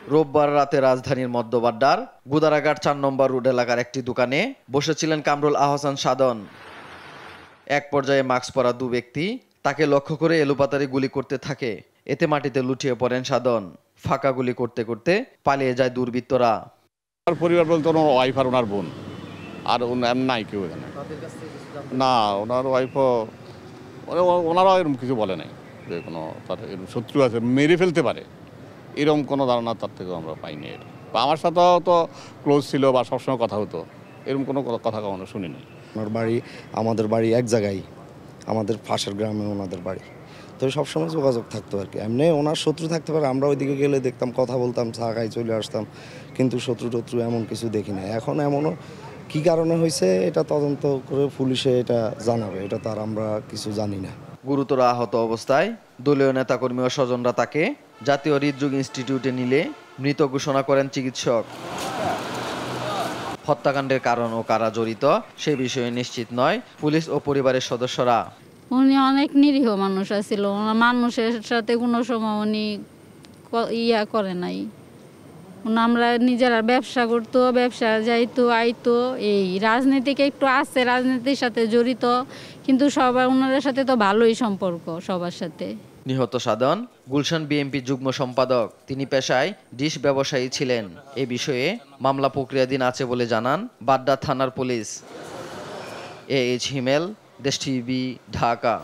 রোববার রাতে রাজধানীর মধ্যবাড্ডার গুদারাঘাট ৪ নম্বর রোড এলাকার একটি দোকানে বসেছিলেন কামরুল আহসান সাধন। এক পর্যায়ে মাস্ক পরা ২ ব্যক্তি তাকে লক্ষ্য করে এলোপাতাড়ি গুলি করতে থাকে। এতে মাটিতে লুটিয়ে পড়েন সাধন। ফাঁকা গুলি করতে করতে পালিয়ে যায় দুর্বৃত্তরা। আর পরিবার বলতে ওনার ওয়াইফ আর ওনার বোন, আর নাই কেউ এখানে। না, ওনার ওয়াইফও ওনারাও এরকম কিছু বলে নাই যে কোনো তার এরকম শত্রু আছে, মেরে ফেলতে পারে, এরকম কোনো ধারণা তার থেকেও আমরা পাইনি। বা আমার সাথেও তো ক্লোজ ছিল বা সবসময় কথা হতো, এরকম কোনো কথা কখনো শুনিনি। ওনার বাড়ি আমাদের বাড়ি এক জায়গায়, আমাদের পাশের গ্রামে ওনাদের বাড়ি, তো সবসময় যোগাযোগ থাকতো আর কি। এমনি ওনার শত্রু থাকতে পারে, আমরা ওইদিকে গেলে দেখতাম, কথা বলতাম, চা খাই চলে আসতাম, কিন্তু শত্রু টত্রু এমন কিছু দেখি না। এখন এমনও কী কারণে হয়েছে এটা তদন্ত করে পুলিশে এটা জানাবে, এটা তার আমরা কিছু জানি না। গুরুতর আহত অবস্থায় দলীয় নেতাকর্মী ও স্বজনরা তাকে জাতীয় হৃদরোগ ইনস্টিটিউটে নিলে মৃত ঘোষণা করেন চিকিৎসক। হত্যাকাণ্ডের কারণ ও কারা জড়িত সে বিষয়ে নিশ্চিত নয় পুলিশ ও পরিবারের সদস্যরা। উনি অনেক নিরীহ মানুষ আছিল, মানুষের সাথে কোনো সময় উনি করে নাই। আমরা নিজেরা ব্যবসা করতো, ব্যবসা যাইতো আইতো, এই রাজনীতিকে একটু আছে, রাজনীতির সাথে জড়িত, কিন্তু সবার ওনাদের সাথে তো ভালোই সম্পর্ক সবার সাথে। নিহত সাধন গুলশান বিএনপি যুগ্ম সম্পাদক। তিনি পেশায় ডিশ ব্যবসায়ী ছিলেন। এ বিষয়ে মামলা প্রক্রিয়াধীন আছে বলে জানান বাড্ডা থানার পুলিশ। AH হিমেল, দেশ টিভি, ঢাকা।